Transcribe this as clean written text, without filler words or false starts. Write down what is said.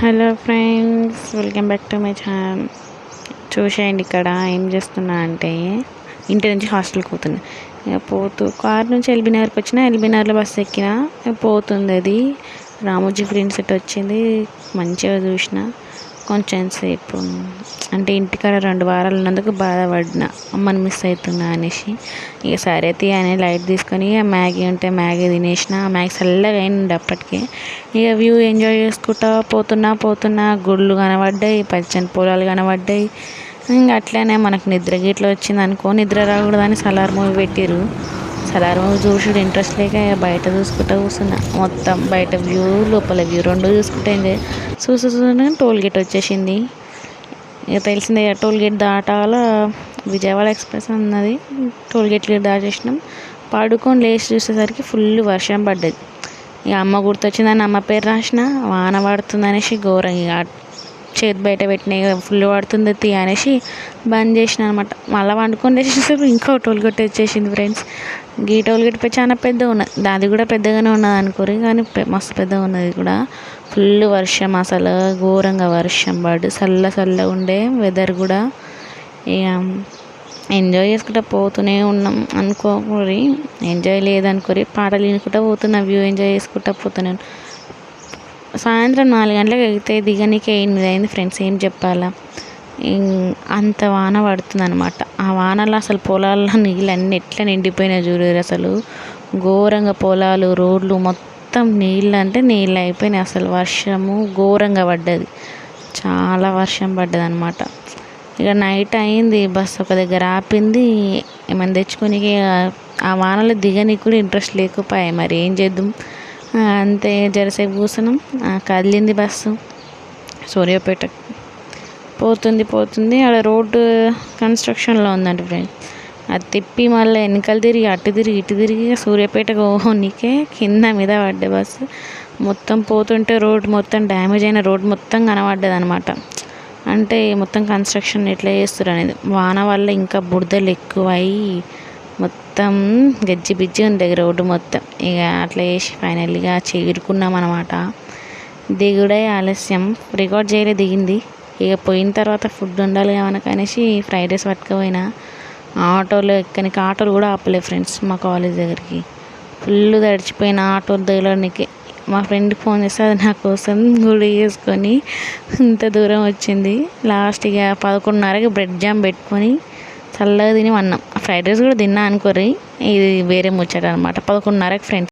Hello friends, welcome back to my channel. చూసేయండి ఇక్కడ ఏం చేస్తున్నా అంటే ఇంటి నుంచి హాస్టల్కి పోతున్నా. ఇక పోతూ కార్ నుంచి ఎల్బీనగర్కి వచ్చిన, ఎల్బీనగర్లో బస్సు ఎక్కిన పోతుంది. అది రామోజీ ఫిలిం సిటీ వచ్చింది. మంచిగా చూసిన కొంచెం సేపు. అంటే ఇంటికాడ 2 వారాలు ఉన్నందుకు బాధపడిన, అమ్మని మిస్ అవుతున్నా అనేసి. ఇక సరే అని లైట్ తీసుకొని మ్యాగీ ఉంటే మ్యాగీ తినేసిన. మ్యాగీ చల్లగా అయింది అప్పటికే. ఇక వ్యూ ఎంజాయ్ చేసుకుంటా పోతున్నా గుళ్ళు కనబడ్డాయి, పచ్చని పొలాలు కనబడ్డాయి. ఇంకా అట్లనే మనకు నిద్ర గిట్ల వచ్చింది అనుకో, నిద్ర రాకూడదని సలార్ మూవీ పెట్టిరు. సలార్ మూవీ చూసుడు ఇంట్రెస్ట్ లేక బయట చూసుకుంటూ కూర్చున్నా. మొత్తం బయట వ్యూ లోపల వ్యూ 2 చూసుకుంటే ఎంజాయ్ చూసుకుని టోల్ గేట్ వచ్చేసింది. ఇక తెలిసిందే, టోల్ గేట్ దాటాల విజయవాడ ఎక్స్ప్రెస్ ఉన్నది. టోల్ గేట్ దాటేసినాం. పడుకొని లేచి చూసేసరికి ఫుల్ వర్షం పడ్డది. ఇక అమ్మ గుర్తొచ్చిందని అమ్మ పేరు రాసిన. వాన పడుతుంది అనేసి ఘోరం. ఇక చేతి బయట పెట్టిన, ఫుల్ పడుతుంది అనేసి బంద్ చేసిన అనమాట. మళ్ళీ వండుకొని లేచేసరికి ఇంకో టోల్ గేట్ వచ్చేసింది ఫ్రెండ్స్. ఈ టోల్ గేట్ చాలా పెద్దగా ఉన్నది. దాది కూడా పెద్దగానే ఉన్నది అనుకోరు, కానీ మస్తు పెద్దగా ఉన్నది కూడా. ఫుల్ వర్షం, అసలు ఘోరంగా వర్షం పడు, చల్లగా ఉండే వెదర్ కూడా. ఇక ఎంజాయ్ చేసుకుంటా పోతూనే ఉన్నాం అనుకోరి, ఎంజాయ్ లేదనుకోరి పాటలు వినుకుంటా పోతున్నా, వ్యూ ఎంజాయ్ చేసుకుంటా పోతున్నాను. సాయంత్రం 4 గంటలకు ఎగితే దిగనీకే 8 అయింది ఫ్రెండ్స్. ఏం చెప్పాలా, అంత వాన పడుతుంది అనమాట. ఆ వానలో అసలు పొలాల్లో నీళ్ళన్నీ ఎట్లా నిండిపోయినాయి చూడరు. అసలు ఘోరంగా పొలాలు, రోడ్లు మొత్తం నీళ్ళు అంటే నీళ్ళు అయిపోయినాయి. అసలు వర్షము ఘోరంగా పడ్డది, చాలా వర్షం పడ్డది అనమాట. ఇక నైట్ అయింది, బస్సు ఒక దగ్గర ఆపింది. ఏమైనా తెచ్చుకొని ఆ వానలో దిగనీకి కూడా ఇంట్రెస్ట్ లేకపోయాయి. మరి ఏం చేద్దాం, అంతే జరసేపు కూర్చున్నాం. కదిలింది బస్సు, సూర్యాపేట పోతుంది. అక్కడ రోడ్డు కన్స్ట్రక్షన్లో ఉందంట ఫ్రెండ్స్. అది తిప్పి మళ్ళీ వెనకాల తిరిగి అటు తిరిగి ఇటు తిరిగి సూర్యాపేటకు పోనీకే కింద మీద పడ్డే బస్సు. మొత్తం పోతుంటే రోడ్ మొత్తం డ్యామేజ్ అయిన రోడ్ మొత్తం కనబడ్డది అనమాట. అంటే మొత్తం కన్స్ట్రక్షన్ ఎట్లా చేస్తారు అనేది. వాన వల్ల ఇంకా బురదలు ఎక్కువై మొత్తం గజ్జి బిజ్జి ఉంది రోడ్డు మొత్తం. ఇక అట్లా చేసి ఫైనల్గా చేరుకున్నాం అనమాట. దిగుడే ఆలస్యం, రికార్డ్ చేయలే దిగింది. ఇక పోయిన తర్వాత ఫుడ్ ఉండాలి మనకు అనేసి ఫ్రైడ్ రైస్ పట్టుకుపోయినా. ఆటోలో ఎక్కనికి ఆటోలు కూడా ఆపలేదు ఫ్రెండ్స్. మా కాలేజ్ దగ్గరికి ఫుల్ తడిచిపోయిన ఆటోలు దిగడానికి. మా ఫ్రెండ్కి ఫోన్ చేస్తే అది నా కోసం గుడి చేసుకొని ఇంత దూరం వచ్చింది. లాస్ట్ ఇక 11:30కి బ్రెడ్ జామ్ పెట్టుకొని చల్లగా తిని అన్నాం. ఫ్రైడ్ రైస్ కూడా తిన్నా అనుకోరి, ఇది వేరే ముచ్చట అనమాట. 11:30కి ఫ్రెండ్స్.